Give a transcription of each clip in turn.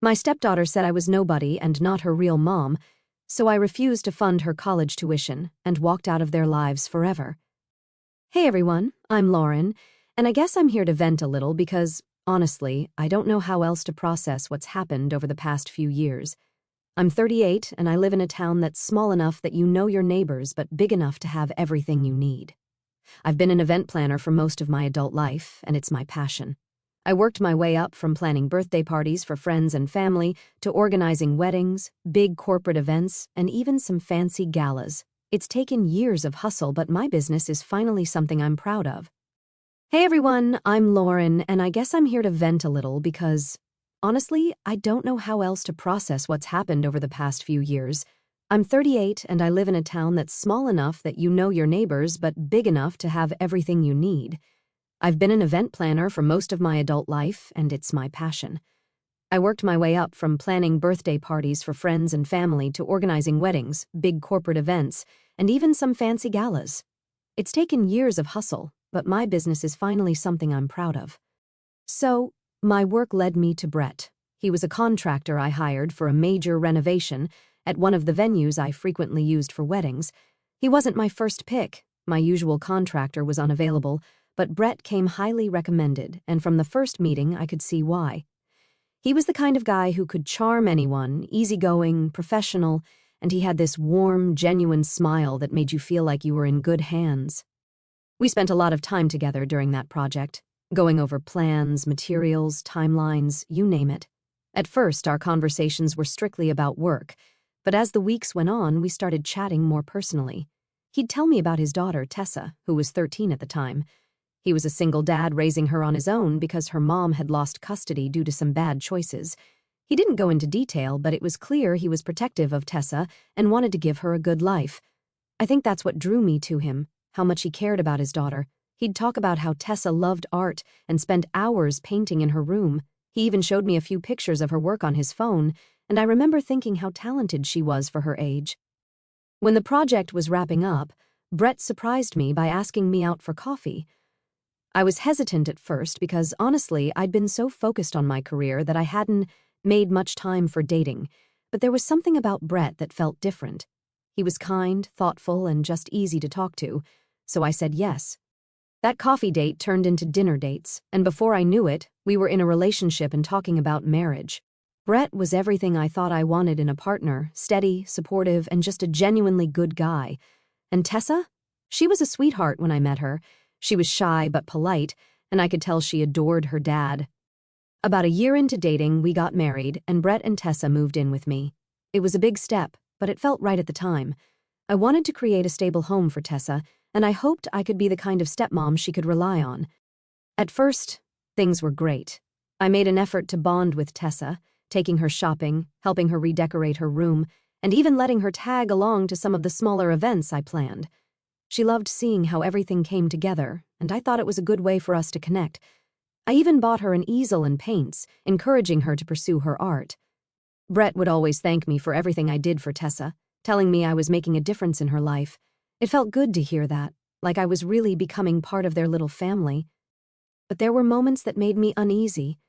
My stepdaughter said I was nobody and not her real mom, so I refused to fund her college tuition and walked out of their lives forever. Hey everyone, I'm Lauren, and I guess I'm here to vent a little because, honestly, I don't know how else to process what's happened over the past few years. I'm 38 and I live in a town that's small enough that you know your neighbors but big enough to have everything you need. I've been an event planner for most of my adult life, and it's my passion. I worked my way up from planning birthday parties for friends and family to organizing weddings, big corporate events, and even some fancy galas. It's taken years of hustle, but my business is finally something I'm proud of. Hey everyone, I'm Lauren, and I guess I'm here to vent a little because, honestly, I don't know how else to process what's happened over the past few years. I'm 38 and I live in a town that's small enough that you know your neighbors but big enough to have everything you need. I've been an event planner for most of my adult life, and it's my passion. I worked my way up from planning birthday parties for friends and family to organizing weddings, big corporate events, and even some fancy galas. It's taken years of hustle, but my business is finally something I'm proud of. So, my work led me to Brett. He was a contractor I hired for a major renovation at one of the venues I frequently used for weddings. He wasn't my first pick. My usual contractor was unavailable, but Brett came highly recommended, and from the first meeting I could see why. He was the kind of guy who could charm anyone, easygoing, professional, and he had this warm, genuine smile that made you feel like you were in good hands. We spent a lot of time together during that project, going over plans, materials, timelines, you name it. At first, our conversations were strictly about work, but as the weeks went on, we started chatting more personally. He'd tell me about his daughter, Tessa, who was 13 at the time. He was a single dad raising her on his own because her mom had lost custody due to some bad choices. He didn't go into detail, but it was clear he was protective of Tessa and wanted to give her a good life. I think that's what drew me to him, how much he cared about his daughter. He'd talk about how Tessa loved art and spent hours painting in her room. He even showed me a few pictures of her work on his phone, and I remember thinking how talented she was for her age. When the project was wrapping up, Brett surprised me by asking me out for coffee. I was hesitant at first because, honestly, I'd been so focused on my career that I hadn't made much time for dating, but there was something about Brett that felt different. He was kind, thoughtful, and just easy to talk to, so I said yes. That coffee date turned into dinner dates, and before I knew it, we were in a relationship and talking about marriage. Brett was everything I thought I wanted in a partner, steady, supportive, and just a genuinely good guy. And Tessa? She was a sweetheart when I met her. She was shy but polite, and I could tell she adored her dad. About a year into dating, we got married, and Brett and Tessa moved in with me. It was a big step, but it felt right at the time. I wanted to create a stable home for Tessa, and I hoped I could be the kind of stepmom she could rely on. At first, things were great. I made an effort to bond with Tessa, taking her shopping, helping her redecorate her room, and even letting her tag along to some of the smaller events I planned. She loved seeing how everything came together, and I thought it was a good way for us to connect. I even bought her an easel and paints, encouraging her to pursue her art. Brett would always thank me for everything I did for Tessa, telling me I was making a difference in her life. It felt good to hear that, like I was really becoming part of their little family. But there were moments that made me uneasy.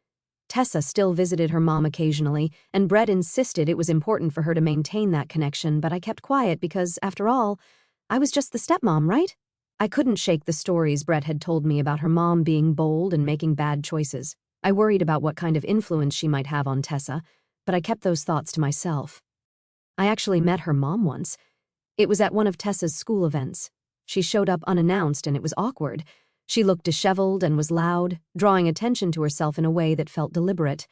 Tessa still visited her mom occasionally, and Brett insisted it was important for her to maintain that connection, but I kept quiet because, after all, I was just the stepmom, right? I couldn't shake the stories Brett had told me about her mom being bold and making bad choices. I worried about what kind of influence she might have on Tessa, but I kept those thoughts to myself. I actually met her mom once. It was at one of Tessa's school events. She showed up unannounced and it was awkward. She looked disheveled and was loud, drawing attention to herself in a way that felt deliberate.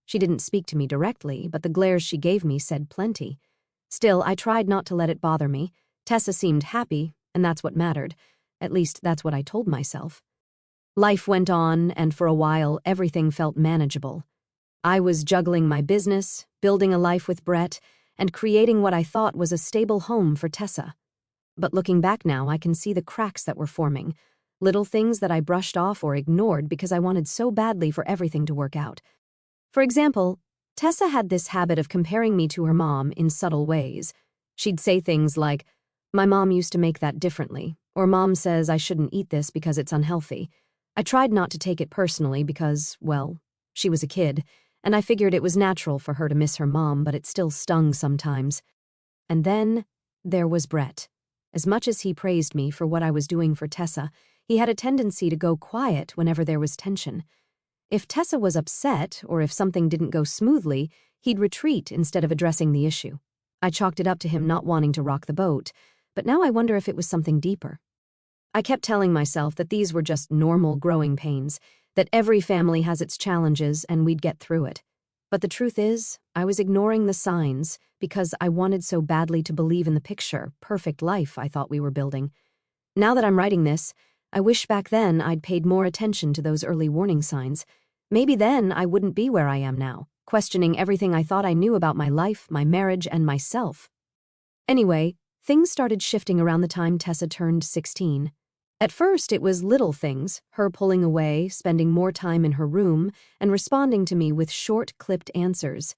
She didn't speak to me directly, but the glares she gave me said plenty. Still, I tried not to let it bother me. Tessa seemed happy, and that's what mattered. At least that's what I told myself. Life went on, and for a while, everything felt manageable. I was juggling my business, building a life with Brett, and creating what I thought was a stable home for Tessa. But looking back now, I can see the cracks that were forming, little things that I brushed off or ignored because I wanted so badly for everything to work out. For example, Tessa had this habit of comparing me to her mom in subtle ways. She'd say things like, "My mom used to make that differently," or "Mom says I shouldn't eat this because it's unhealthy." I tried not to take it personally because, well, she was a kid, and I figured it was natural for her to miss her mom, but it still stung sometimes. And then there was Brett. As much as he praised me for what I was doing for Tessa, he had a tendency to go quiet whenever there was tension. If Tessa was upset, or if something didn't go smoothly, he'd retreat instead of addressing the issue. I chalked it up to him not wanting to rock the boat, but now I wonder if it was something deeper. I kept telling myself that these were just normal growing pains, that every family has its challenges and we'd get through it. But the truth is, I was ignoring the signs because I wanted so badly to believe in the picture, perfect life I thought we were building. Now that I'm writing this, I wish back then I'd paid more attention to those early warning signs. Maybe then I wouldn't be where I am now, questioning everything I thought I knew about my life, my marriage, and myself. Anyway, things started shifting around the time Tessa turned 16. At first, it was little things, her pulling away, spending more time in her room, and responding to me with short, clipped answers.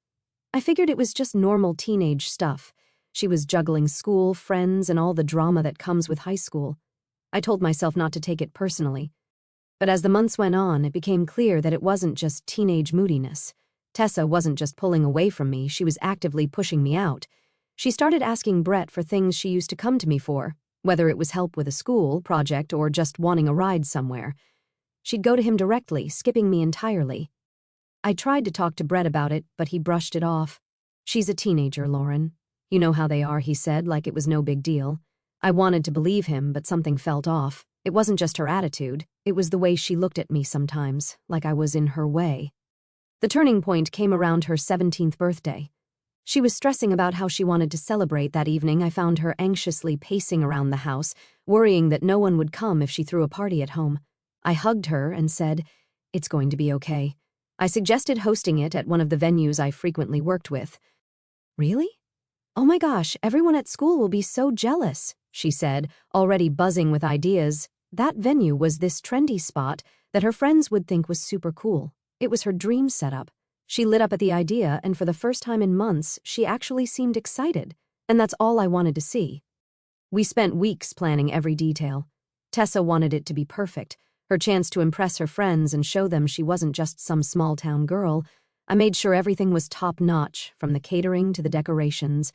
I figured it was just normal teenage stuff. She was juggling school, friends, and all the drama that comes with high school. I told myself not to take it personally. But as the months went on, it became clear that it wasn't just teenage moodiness. Tessa wasn't just pulling away from me, she was actively pushing me out. She started asking Brett for things she used to come to me for, whether it was help with a school project or just wanting a ride somewhere. She'd go to him directly, skipping me entirely. I tried to talk to Brett about it, but he brushed it off. "She's a teenager, Lauren. You know how they are," he said, like it was no big deal. I wanted to believe him, but something felt off. It wasn't just her attitude, it was the way she looked at me sometimes, like I was in her way. The turning point came around her 17th birthday. She was stressing about how she wanted to celebrate that evening. I found her anxiously pacing around the house, worrying that no one would come if she threw a party at home. I hugged her and said, "It's going to be okay." I suggested hosting it at one of the venues I frequently worked with. "Really? Oh my gosh, everyone at school will be so jealous," she said, already buzzing with ideas. That venue was this trendy spot that her friends would think was super cool. It was her dream setup. She lit up at the idea, and for the first time in months, she actually seemed excited, and that's all I wanted to see. We spent weeks planning every detail. Tessa wanted it to be perfect, her chance to impress her friends and show them she wasn't just some small-town girl. I made sure everything was top-notch, from the catering to the decorations.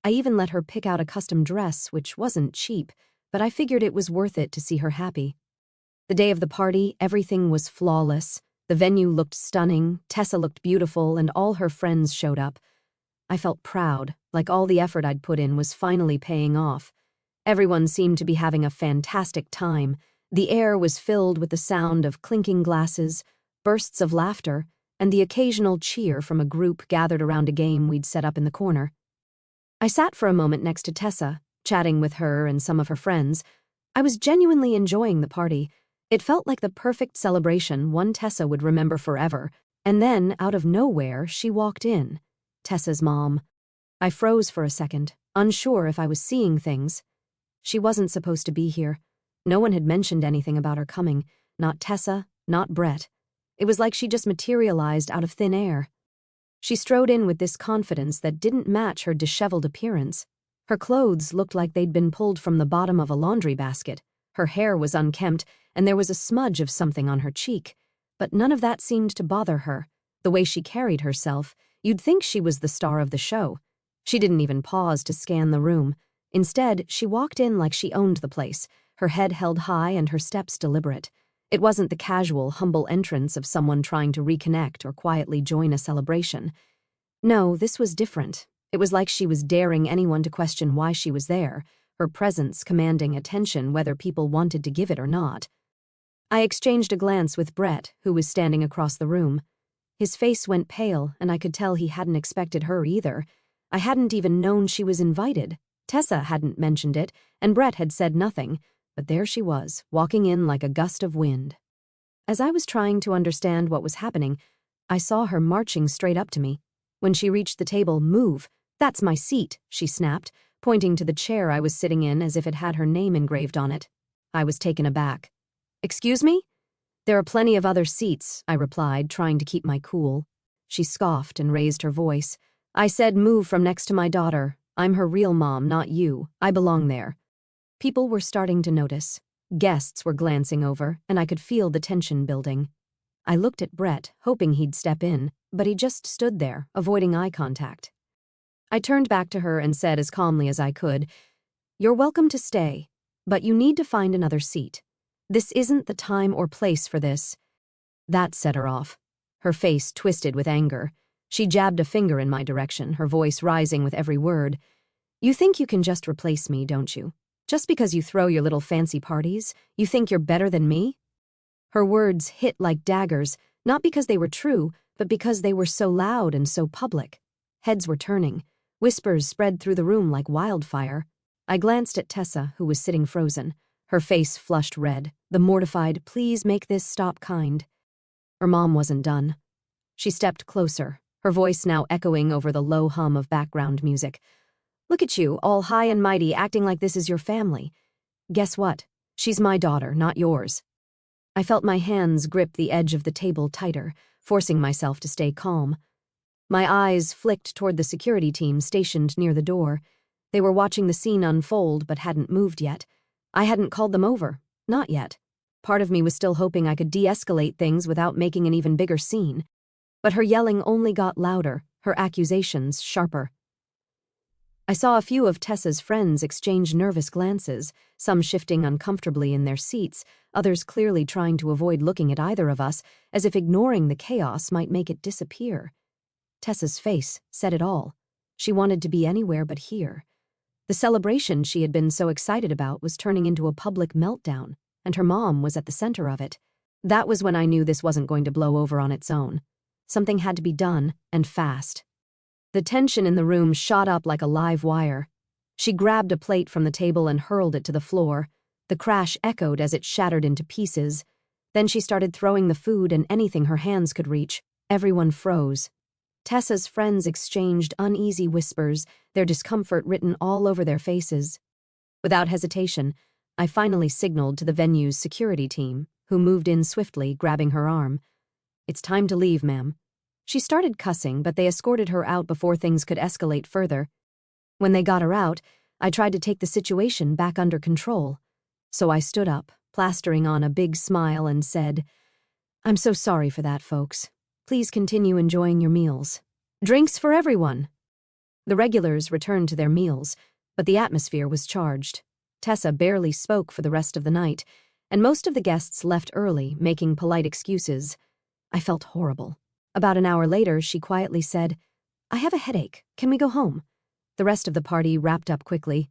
I even let her pick out a custom dress, which wasn't cheap, but I figured it was worth it to see her happy. The day of the party, everything was flawless. The venue looked stunning, Tessa looked beautiful, and all her friends showed up. I felt proud, like all the effort I'd put in was finally paying off. Everyone seemed to be having a fantastic time. The air was filled with the sound of clinking glasses, bursts of laughter, and the occasional cheer from a group gathered around a game we'd set up in the corner. I sat for a moment next to Tessa, chatting with her and some of her friends. I was genuinely enjoying the party. It felt like the perfect celebration, one Tessa would remember forever. And then, out of nowhere, she walked in. Tessa's mom. I froze for a second, unsure if I was seeing things. She wasn't supposed to be here. No one had mentioned anything about her coming. Not Tessa, not Brett. It was like she just materialized out of thin air. She strode in with this confidence that didn't match her disheveled appearance. Her clothes looked like they'd been pulled from the bottom of a laundry basket. Her hair was unkempt, and there was a smudge of something on her cheek. But none of that seemed to bother her. The way she carried herself, you'd think she was the star of the show. She didn't even pause to scan the room. Instead, she walked in like she owned the place, her head held high and her steps deliberate. It wasn't the casual, humble entrance of someone trying to reconnect or quietly join a celebration. No, this was different. It was like she was daring anyone to question why she was there, her presence commanding attention whether people wanted to give it or not. I exchanged a glance with Brett, who was standing across the room. His face went pale, and I could tell he hadn't expected her either. I hadn't even known she was invited. Tessa hadn't mentioned it, and Brett had said nothing, but there she was, walking in like a gust of wind. As I was trying to understand what was happening, I saw her marching straight up to me. When she reached the table, "Move. That's my seat," she snapped, pointing to the chair I was sitting in as if it had her name engraved on it. I was taken aback. "Excuse me?" "There are plenty of other seats," I replied, trying to keep my cool. She scoffed and raised her voice. "I said move from next to my daughter. I'm her real mom, not you. I belong there." People were starting to notice. Guests were glancing over, and I could feel the tension building. I looked at Brett, hoping he'd step in, but he just stood there, avoiding eye contact. I turned back to her and said as calmly as I could, "You're welcome to stay, but you need to find another seat. This isn't the time or place for this." That set her off. Her face twisted with anger. She jabbed a finger in my direction, her voice rising with every word. "You think you can just replace me, don't you? Just because you throw your little fancy parties, you think you're better than me?" Her words hit like daggers, not because they were true, but because they were so loud and so public. Heads were turning. Whispers spread through the room like wildfire. I glanced at Tessa, who was sitting frozen. Her face flushed red, the mortified, "Please make this stop" kind. Her mom wasn't done. She stepped closer, her voice now echoing over the low hum of background music. "Look at you, all high and mighty, acting like this is your family. Guess what? She's my daughter, not yours." I felt my hands grip the edge of the table tighter, forcing myself to stay calm. My eyes flicked toward the security team stationed near the door. They were watching the scene unfold but hadn't moved yet. I hadn't called them over. Not yet. Part of me was still hoping I could de-escalate things without making an even bigger scene. But her yelling only got louder, her accusations sharper. I saw a few of Tessa's friends exchange nervous glances, some shifting uncomfortably in their seats, others clearly trying to avoid looking at either of us, as if ignoring the chaos might make it disappear. Tessa's face said it all. She wanted to be anywhere but here. The celebration she had been so excited about was turning into a public meltdown, and her mom was at the center of it. That was when I knew this wasn't going to blow over on its own. Something had to be done, and fast. The tension in the room shot up like a live wire. She grabbed a plate from the table and hurled it to the floor. The crash echoed as it shattered into pieces. Then she started throwing the food and anything her hands could reach. Everyone froze. Tessa's friends exchanged uneasy whispers, their discomfort written all over their faces. Without hesitation, I finally signaled to the venue's security team, who moved in swiftly, grabbing her arm. "It's time to leave, ma'am." She started cussing, but they escorted her out before things could escalate further. When they got her out, I tried to take the situation back under control. So I stood up, plastering on a big smile, and said, "I'm so sorry for that, folks. Please continue enjoying your meals. Drinks for everyone." The regulars returned to their meals, but the atmosphere was charged. Tessa barely spoke for the rest of the night, and most of the guests left early, making polite excuses. I felt horrible. About an hour later, she quietly said, "I have a headache. Can we go home?" The rest of the party wrapped up quickly.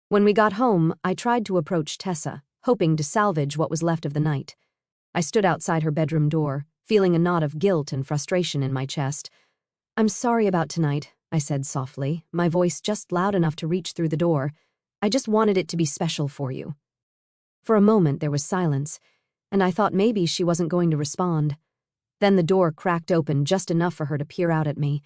When we got home, I tried to approach Tessa, hoping to salvage what was left of the night. I stood outside her bedroom door, feeling a knot of guilt and frustration in my chest. "I'm sorry about tonight," I said softly, my voice just loud enough to reach through the door. "I just wanted it to be special for you." For a moment there was silence, and I thought maybe she wasn't going to respond. Then the door cracked open just enough for her to peer out at me.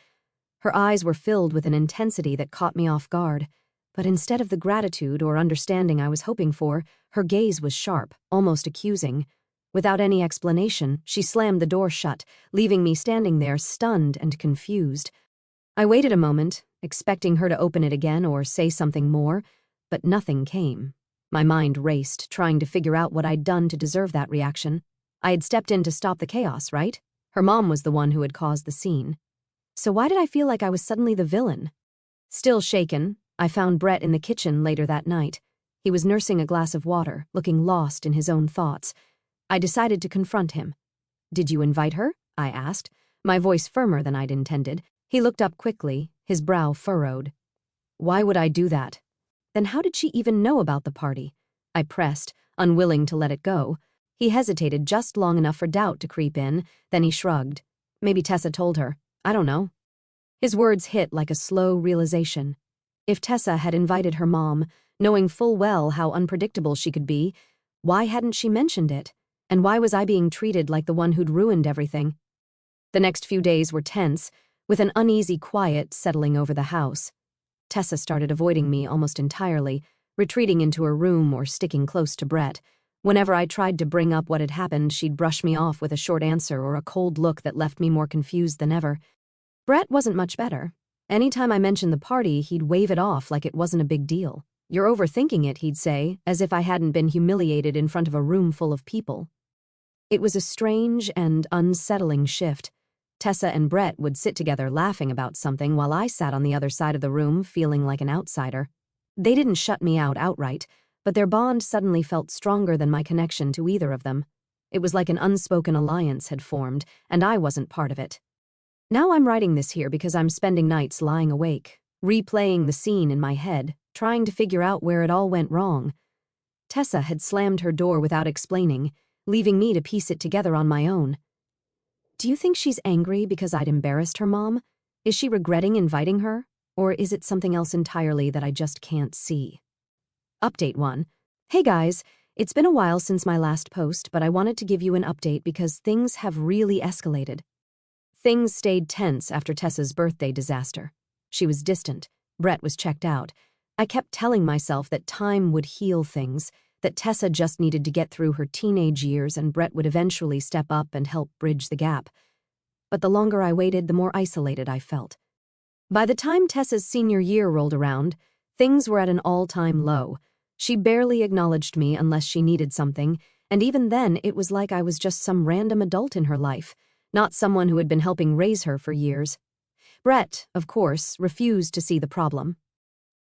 Her eyes were filled with an intensity that caught me off guard, but instead of the gratitude or understanding I was hoping for, her gaze was sharp, almost accusing. Without any explanation, she slammed the door shut, leaving me standing there stunned and confused. I waited a moment, expecting her to open it again or say something more, but nothing came. My mind raced, trying to figure out what I'd done to deserve that reaction. I had stepped in to stop the chaos, right? Her mom was the one who had caused the scene. So why did I feel like I was suddenly the villain? Still shaken, I found Brett in the kitchen later that night. He was nursing a glass of water, looking lost in his own thoughts. I decided to confront him. "Did you invite her?" I asked, my voice firmer than I'd intended. He looked up quickly, his brow furrowed. "Why would I do that?" "Then how did she even know about the party?" I pressed, unwilling to let it go. He hesitated just long enough for doubt to creep in, then he shrugged. "Maybe Tessa told her. I don't know." His words hit like a slow realization. If Tessa had invited her mom, knowing full well how unpredictable she could be, why hadn't she mentioned it? And why was I being treated like the one who'd ruined everything? The next few days were tense, with an uneasy quiet settling over the house. Tessa started avoiding me almost entirely, retreating into her room or sticking close to Brett. Whenever I tried to bring up what had happened, she'd brush me off with a short answer or a cold look that left me more confused than ever. Brett wasn't much better. Anytime I mentioned the party, he'd wave it off like it wasn't a big deal. "You're overthinking it," he'd say, as if I hadn't been humiliated in front of a room full of people. It was a strange and unsettling shift. Tessa and Brett would sit together laughing about something while I sat on the other side of the room feeling like an outsider. They didn't shut me out outright, but their bond suddenly felt stronger than my connection to either of them. It was like an unspoken alliance had formed, and I wasn't part of it. Now I'm writing this here because I'm spending nights lying awake, replaying the scene in my head, trying to figure out where it all went wrong. Tessa had slammed her door without explaining, leaving me to piece it together on my own. Do you think she's angry because I'd embarrassed her mom? Is she regretting inviting her? Or is it something else entirely that I just can't see? Update 1. Hey guys, it's been a while since my last post, but I wanted to give you an update because things have really escalated. Things stayed tense after Tessa's birthday disaster. She was distant. Brett was checked out. I kept telling myself that time would heal things, that Tessa just needed to get through her teenage years and Brett would eventually step up and help bridge the gap. But the longer I waited, the more isolated I felt. By the time Tessa's senior year rolled around, things were at an all-time low. She barely acknowledged me unless she needed something, and even then it was like I was just some random adult in her life, not someone who had been helping raise her for years. Brett, of course, refused to see the problem.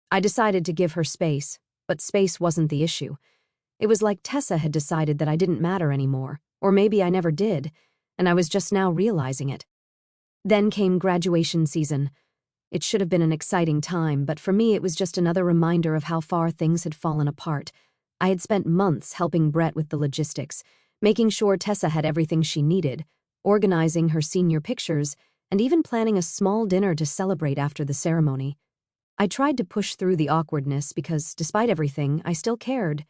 I decided to give her space, but space wasn't the issue. It was like Tessa had decided that I didn't matter anymore, or maybe I never did, and I was just now realizing it. Then came graduation season. It should have been an exciting time, but for me it was just another reminder of how far things had fallen apart. I had spent months helping Brett with the logistics, making sure Tessa had everything she needed, organizing her senior pictures, and even planning a small dinner to celebrate after the ceremony. I tried to push through the awkwardness because, despite everything, I still cared.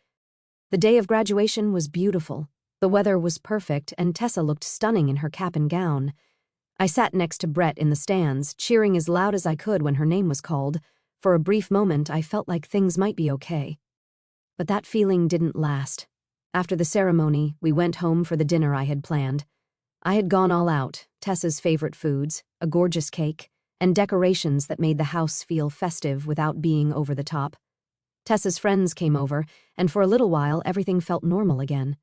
The day of graduation was beautiful. The weather was perfect, and Tessa looked stunning in her cap and gown. I sat next to Brett in the stands, cheering as loud as I could when her name was called. For a brief moment, I felt like things might be okay. But that feeling didn't last. After the ceremony, we went home for the dinner I had planned. I had gone all out, Tessa's favorite foods, a gorgeous cake, and decorations that made the house feel festive without being over the top. Tessa's friends came over, and for a little while everything felt normal again.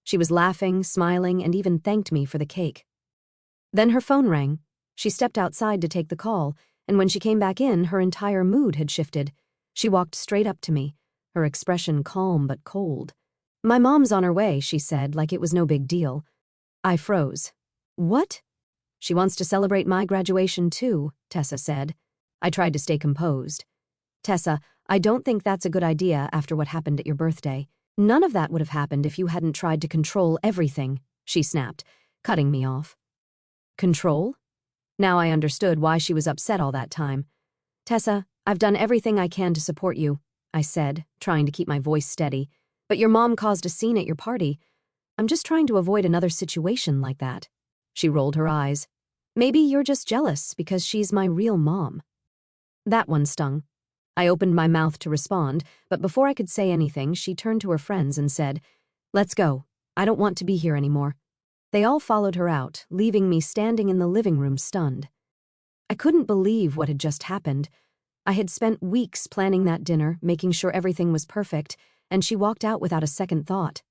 She was laughing, smiling, and even thanked me for the cake. Then her phone rang. She stepped outside to take the call, and when she came back in, her entire mood had shifted. She walked straight up to me, her expression calm but cold. "My mom's on her way," she said, like it was no big deal. I froze. "What?" "She wants to celebrate my graduation too," Tessa said. I tried to stay composed. "Tessa, I don't think that's a good idea after what happened at your birthday. None of that would have happened if you hadn't tried to control everything," she snapped, cutting me off. Control? Now I understood why she was upset all that time. "Tessa, I've done everything I can to support you," I said, trying to keep my voice steady. "But your mom caused a scene at your party. I'm just trying to avoid another situation like that." She rolled her eyes. "Maybe you're just jealous because she's my real mom." That one stung. I opened my mouth to respond, but before I could say anything, she turned to her friends and said, "Let's go. I don't want to be here anymore." They all followed her out, leaving me standing in the living room stunned. I couldn't believe what had just happened. I had spent weeks planning that dinner, making sure everything was perfect, and she walked out without a second thought.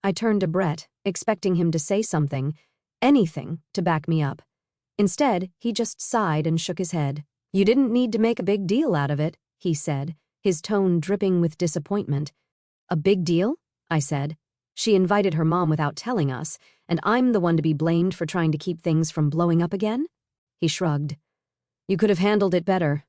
I turned to Brett, expecting him to say something, anything, to back me up. Instead, he just sighed and shook his head. "You didn't need to make a big deal out of it," he said, his tone dripping with disappointment. "A big deal?" I said. "She invited her mom without telling us, and I'm the one to be blamed for trying to keep things from blowing up again?" He shrugged. "You could have handled it better."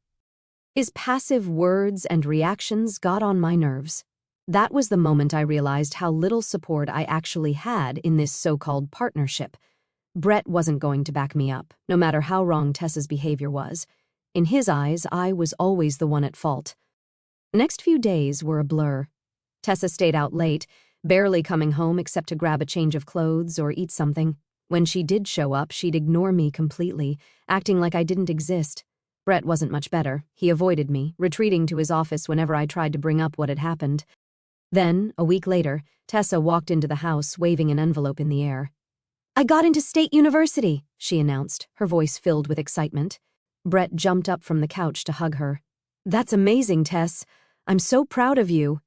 His passive words and reactions got on my nerves. That was the moment I realized how little support I actually had in this so-called partnership. Brett wasn't going to back me up, no matter how wrong Tessa's behavior was. In his eyes, I was always the one at fault. The next few days were a blur. Tessa stayed out late, barely coming home except to grab a change of clothes or eat something. When she did show up, she'd ignore me completely, acting like I didn't exist. Brett wasn't much better. He avoided me, retreating to his office whenever I tried to bring up what had happened. Then, a week later, Tessa walked into the house, waving an envelope in the air. "I got into State University," she announced, her voice filled with excitement. Brett jumped up from the couch to hug her. "That's amazing, Tess. I'm so proud of you."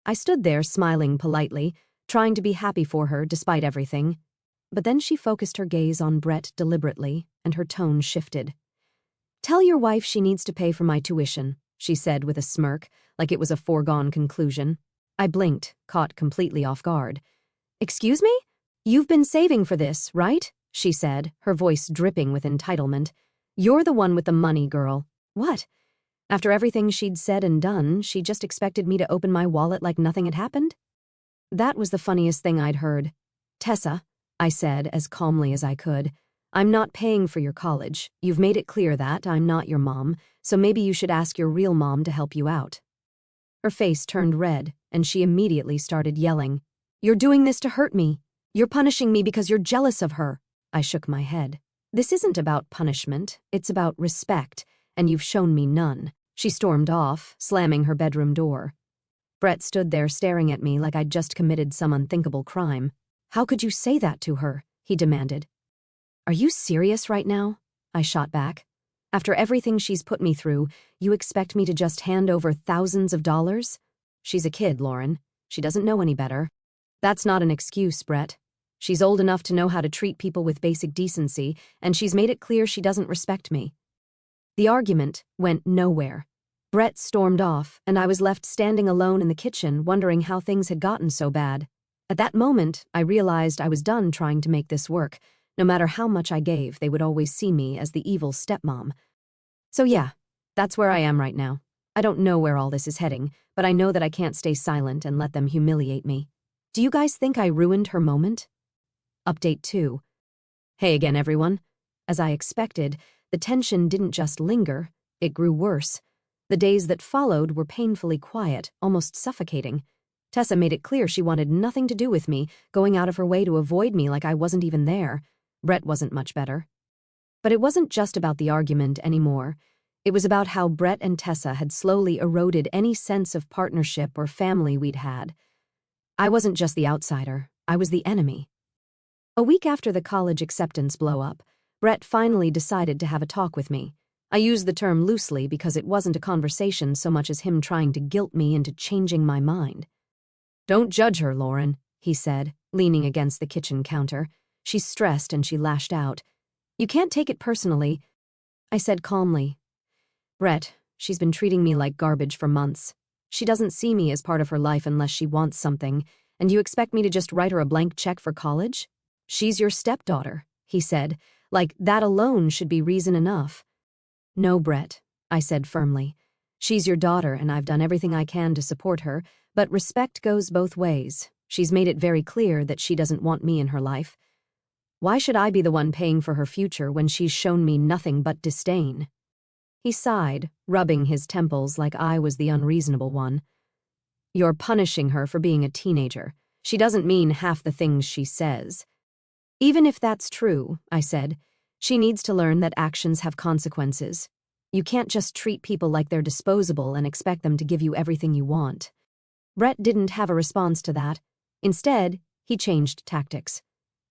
I stood there smiling politely, trying to be happy for her despite everything. But then she focused her gaze on Brett deliberately, and her tone shifted. "Tell your wife she needs to pay for my tuition," she said with a smirk, like it was a foregone conclusion. I blinked, caught completely off guard. "Excuse me? You've been saving for this, right?" she said, her voice dripping with entitlement. "You're the one with the money, girl." What? After everything she'd said and done, she just expected me to open my wallet like nothing had happened? That was the funniest thing I'd heard. "Tessa," I said as calmly as I could, "I'm not paying for your college. You've made it clear that I'm not your mom, so maybe you should ask your real mom to help you out." Her face turned red, and she immediately started yelling. "You're doing this to hurt me. You're punishing me because you're jealous of her." I shook my head. "This isn't about punishment, it's about respect, and you've shown me none." She stormed off, slamming her bedroom door. Brett stood there staring at me like I'd just committed some unthinkable crime. "How could you say that to her?" he demanded. "Are you serious right now?" I shot back. "After everything she's put me through, you expect me to just hand over thousands of dollars? She's a kid, Lauren. She doesn't know any better." "That's not an excuse, Brett. She's old enough to know how to treat people with basic decency, and she's made it clear she doesn't respect me." The argument went nowhere. Brett stormed off, and I was left standing alone in the kitchen, wondering how things had gotten so bad. At that moment, I realized I was done trying to make this work. No matter how much I gave, they would always see me as the evil stepmom. So yeah, that's where I am right now. I don't know where all this is heading, but I know that I can't stay silent and let them humiliate me. Do you guys think I ruined her moment? Update 2. Hey again, everyone. As I expected, the tension didn't just linger, it grew worse. The days that followed were painfully quiet, almost suffocating. Tessa made it clear she wanted nothing to do with me, going out of her way to avoid me like I wasn't even there. Brett wasn't much better. But it wasn't just about the argument anymore. It was about how Brett and Tessa had slowly eroded any sense of partnership or family we'd had. I wasn't just the outsider, I was the enemy. A week after the college acceptance blow-up, Brett finally decided to have a talk with me. I use the term loosely because it wasn't a conversation so much as him trying to guilt me into changing my mind. "Don't judge her, Lauren," he said, leaning against the kitchen counter. "She's stressed and she lashed out. You can't take it personally." I said calmly, "Brett, she's been treating me like garbage for months. She doesn't see me as part of her life unless she wants something, and you expect me to just write her a blank check for college? She's your stepdaughter," he said, like that alone should be reason enough. "No, Brett," I said firmly. "She's your daughter and I've done everything I can to support her, but respect goes both ways. She's made it very clear that she doesn't want me in her life. Why should I be the one paying for her future when she's shown me nothing but disdain?" He sighed, rubbing his temples like I was the unreasonable one. "You're punishing her for being a teenager. She doesn't mean half the things she says." "Even if that's true," I said, "she needs to learn that actions have consequences. You can't just treat people like they're disposable and expect them to give you everything you want." Brett didn't have a response to that. Instead, he changed tactics.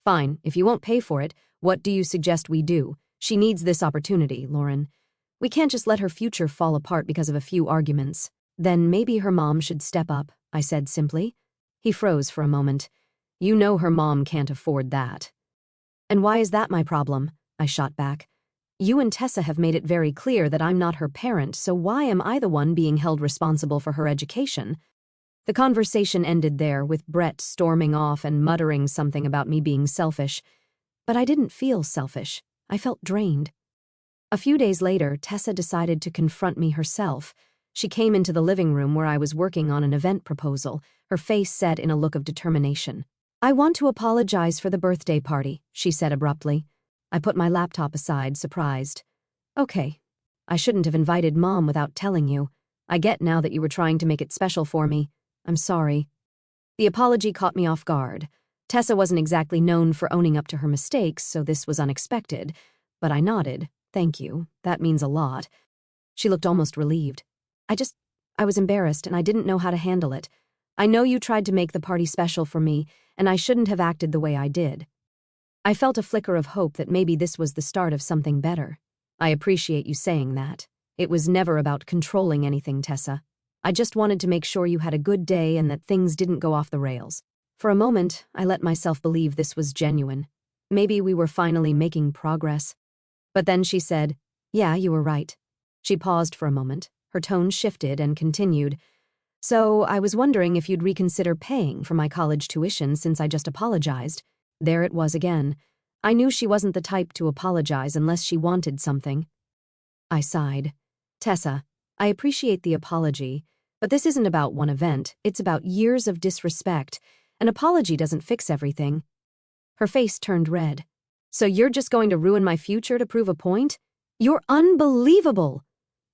"Fine, if you won't pay for it, what do you suggest we do? She needs this opportunity, Lauren. We can't just let her future fall apart because of a few arguments." "Then maybe her mom should step up," I said simply. He froze for a moment. "You know her mom can't afford that." "And why is that my problem?" I shot back. "You and Tessa have made it very clear that I'm not her parent, so why am I the one being held responsible for her education?" The conversation ended there, with Brett storming off and muttering something about me being selfish. But I didn't feel selfish. I felt drained. A few days later, Tessa decided to confront me herself. She came into the living room where I was working on an event proposal, her face set in a look of determination. "I want to apologize for the birthday party," she said abruptly. I put my laptop aside, surprised. "Okay. I shouldn't have invited Mom without telling you. I get now that you were trying to make it special for me. I'm sorry." The apology caught me off guard. Tessa wasn't exactly known for owning up to her mistakes, so this was unexpected. But I nodded. "Thank you. That means a lot." She looked almost relieved. I was embarrassed and I didn't know how to handle it. "I know you tried to make the party special for me, and I shouldn't have acted the way I did." I felt a flicker of hope that maybe this was the start of something better. "I appreciate you saying that. It was never about controlling anything, Tessa. I just wanted to make sure you had a good day and that things didn't go off the rails." For a moment, I let myself believe this was genuine. Maybe we were finally making progress. But then she said, "Yeah, you were right." She paused for a moment. Her tone shifted and continued. "So I was wondering if you'd reconsider paying for my college tuition since I just apologized." There it was again. I knew she wasn't the type to apologize unless she wanted something. I sighed. "Tessa, I appreciate the apology, but this isn't about one event. It's about years of disrespect. An apology doesn't fix everything." Her face turned red. "So you're just going to ruin my future to prove a point? You're unbelievable!"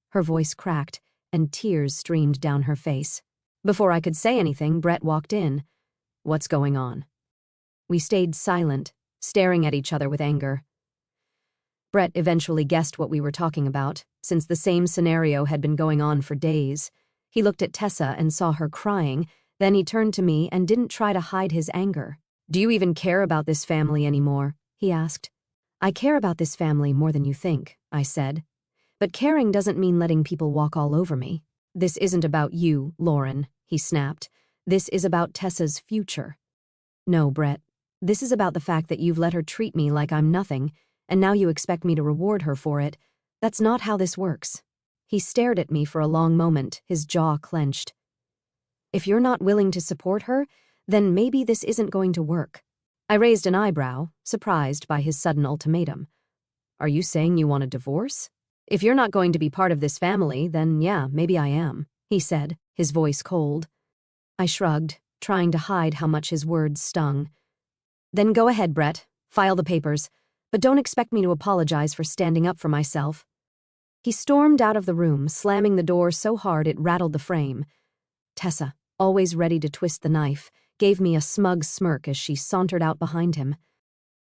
Her voice cracked, and tears streamed down her face. Before I could say anything, Brett walked in. "What's going on?" We stayed silent, staring at each other with anger. Brett eventually guessed what we were talking about, since the same scenario had been going on for days. He looked at Tessa and saw her crying, then he turned to me and didn't try to hide his anger. "Do you even care about this family anymore?" he asked. "I care about this family more than you think," I said. "But caring doesn't mean letting people walk all over me." "This isn't about you, Lauren," he snapped. "This is about Tessa's future." "No, Brett. This is about the fact that you've let her treat me like I'm nothing, and now you expect me to reward her for it. That's not how this works." He stared at me for a long moment, his jaw clenched. "If you're not willing to support her, then maybe this isn't going to work." I raised an eyebrow, surprised by his sudden ultimatum. "Are you saying you want a divorce? If you're not going to be part of this family, then yeah, maybe I am," he said, his voice cold. I shrugged, trying to hide how much his words stung. "Then go ahead, Brett. File the papers. But don't expect me to apologize for standing up for myself." He stormed out of the room, slamming the door so hard it rattled the frame. Tessa, always ready to twist the knife, gave me a smug smirk as she sauntered out behind him.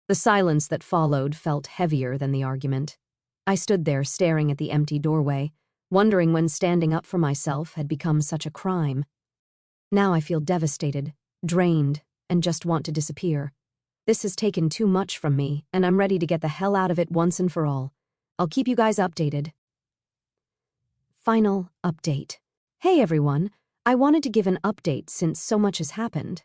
The silence that followed felt heavier than the argument. I stood there staring at the empty doorway, wondering when standing up for myself had become such a crime. Now I feel devastated, drained, and just want to disappear. This has taken too much from me, and I'm ready to get the hell out of it once and for all. I'll keep you guys updated. Final update. Hey everyone, I wanted to give an update since so much has happened.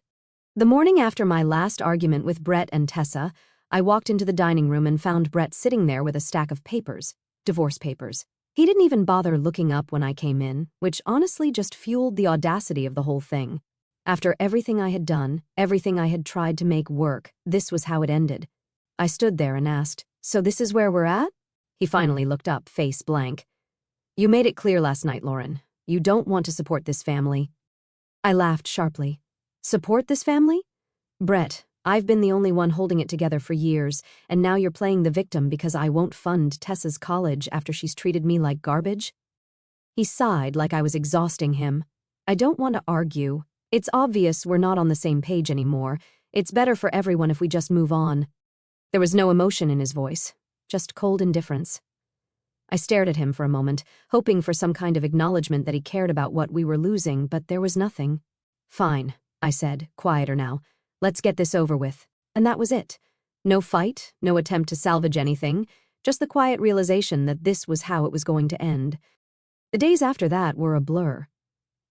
The morning after my last argument with Brett and Tessa, I walked into the dining room and found Brett sitting there with a stack of papers, divorce papers. He didn't even bother looking up when I came in, which honestly just fueled the audacity of the whole thing. After everything I had done, everything I had tried to make work, this was how it ended. I stood there and asked, "So this is where we're at?" He finally looked up, face blank. "You made it clear last night, Lauren. You don't want to support this family." I laughed sharply. "Support this family? Brett, I've been the only one holding it together for years, and now you're playing the victim because I won't fund Tessa's college after she's treated me like garbage?" He sighed like I was exhausting him. "I don't want to argue. It's obvious we're not on the same page anymore. It's better for everyone if we just move on." There was no emotion in his voice, just cold indifference. I stared at him for a moment, hoping for some kind of acknowledgement that he cared about what we were losing, but there was nothing. "Fine," I said, quieter now. "Let's get this over with." And that was it. No fight, no attempt to salvage anything, just the quiet realization that this was how it was going to end. The days after that were a blur.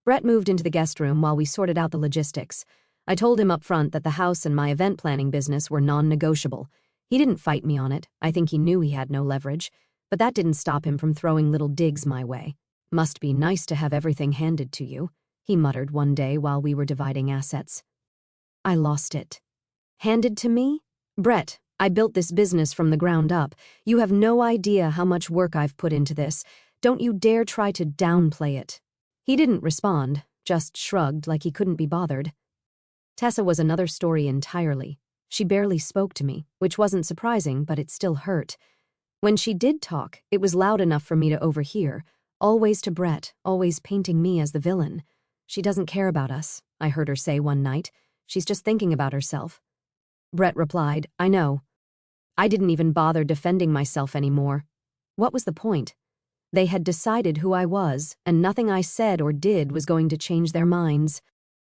Brett moved into the guest room while we sorted out the logistics. I told him up front that the house and my event planning business were non-negotiable. He didn't fight me on it. I think he knew he had no leverage. But that didn't stop him from throwing little digs my way. "Must be nice to have everything handed to you," he muttered one day while we were dividing assets. I lost it. "Handed to me? Brett, I built this business from the ground up. You have no idea how much work I've put into this. Don't you dare try to downplay it." He didn't respond, just shrugged like he couldn't be bothered. Tessa was another story entirely. She barely spoke to me, which wasn't surprising, but it still hurt. When she did talk, it was loud enough for me to overhear, always to Brett, always painting me as the villain. "She doesn't care about us," I heard her say one night. "She's just thinking about herself." Brett replied, "I know." I didn't even bother defending myself anymore. What was the point? They had decided who I was, and nothing I said or did was going to change their minds.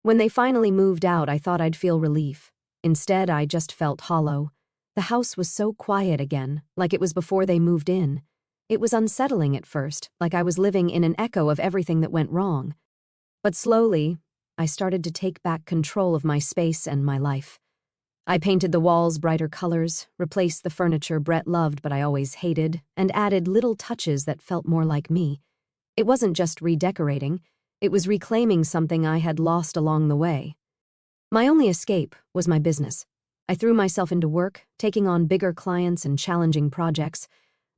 When they finally moved out, I thought I'd feel relief. Instead, I just felt hollow. The house was so quiet again, like it was before they moved in. It was unsettling at first, like I was living in an echo of everything that went wrong. But slowly, I started to take back control of my space and my life. I painted the walls brighter colors, replaced the furniture Brett loved but I always hated, and added little touches that felt more like me. It wasn't just redecorating, it was reclaiming something I had lost along the way. My only escape was my business. I threw myself into work, taking on bigger clients and challenging projects.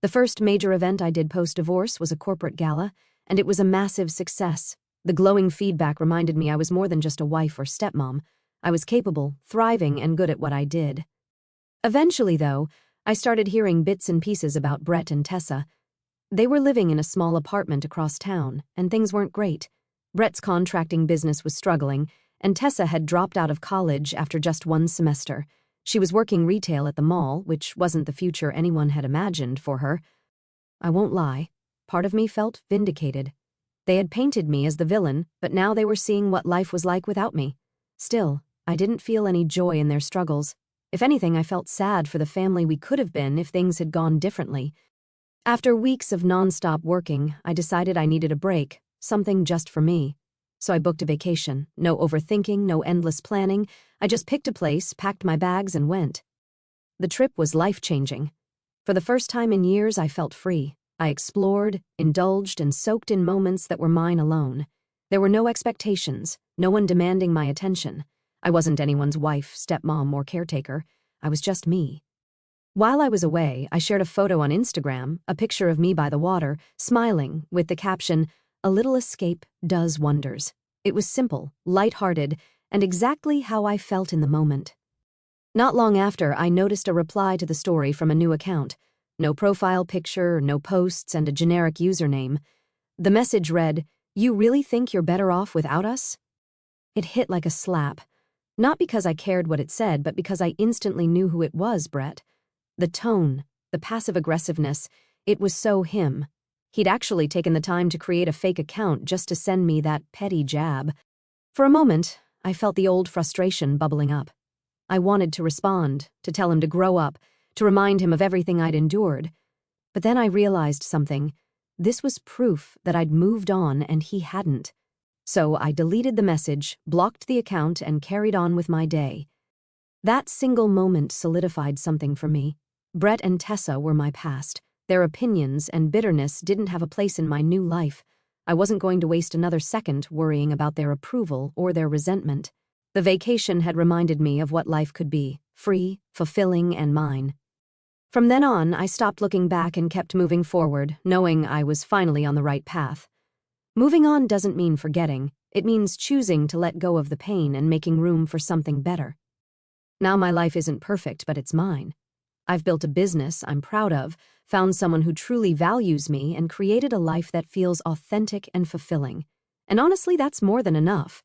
The first major event I did post-divorce was a corporate gala, and it was a massive success. The glowing feedback reminded me I was more than just a wife or stepmom. I was capable, thriving, and good at what I did. Eventually, though, I started hearing bits and pieces about Brett and Tessa. They were living in a small apartment across town, and things weren't great. Brett's contracting business was struggling, and Tessa had dropped out of college after just one semester. She was working retail at the mall, which wasn't the future anyone had imagined for her. I won't lie, part of me felt vindicated. They had painted me as the villain, but now they were seeing what life was like without me. Still, I didn't feel any joy in their struggles. If anything, I felt sad for the family we could have been if things had gone differently. After weeks of nonstop working, I decided I needed a break, something just for me. So I booked a vacation. No overthinking, no endless planning. I just picked a place, packed my bags, and went. The trip was life-changing. For the first time in years, I felt free. I explored, indulged, and soaked in moments that were mine alone. There were no expectations, no one demanding my attention. I wasn't anyone's wife, stepmom, or caretaker. I was just me. While I was away, I shared a photo on Instagram, a picture of me by the water, smiling, with the caption, "A little escape does wonders." It was simple, light-hearted, and exactly how I felt in the moment. Not long after, I noticed a reply to the story from a new account. No profile picture, no posts, and a generic username. The message read, "You really think you're better off without us?" It hit like a slap. Not because I cared what it said, but because I instantly knew who it was, Brett. The tone, the passive-aggressiveness, it was so him. He'd actually taken the time to create a fake account just to send me that petty jab. For a moment, I felt the old frustration bubbling up. I wanted to respond, to tell him to grow up, to remind him of everything I'd endured. But then I realized something. This was proof that I'd moved on and he hadn't. So I deleted the message, blocked the account, and carried on with my day. That single moment solidified something for me. Brett and Tessa were my past. Their opinions and bitterness didn't have a place in my new life. I wasn't going to waste another second worrying about their approval or their resentment. The vacation had reminded me of what life could be, free, fulfilling, and mine. From then on, I stopped looking back and kept moving forward, knowing I was finally on the right path. Moving on doesn't mean forgetting. It means choosing to let go of the pain and making room for something better. Now my life isn't perfect, but it's mine. I've built a business I'm proud of, found someone who truly values me, and created a life that feels authentic and fulfilling. And honestly, that's more than enough.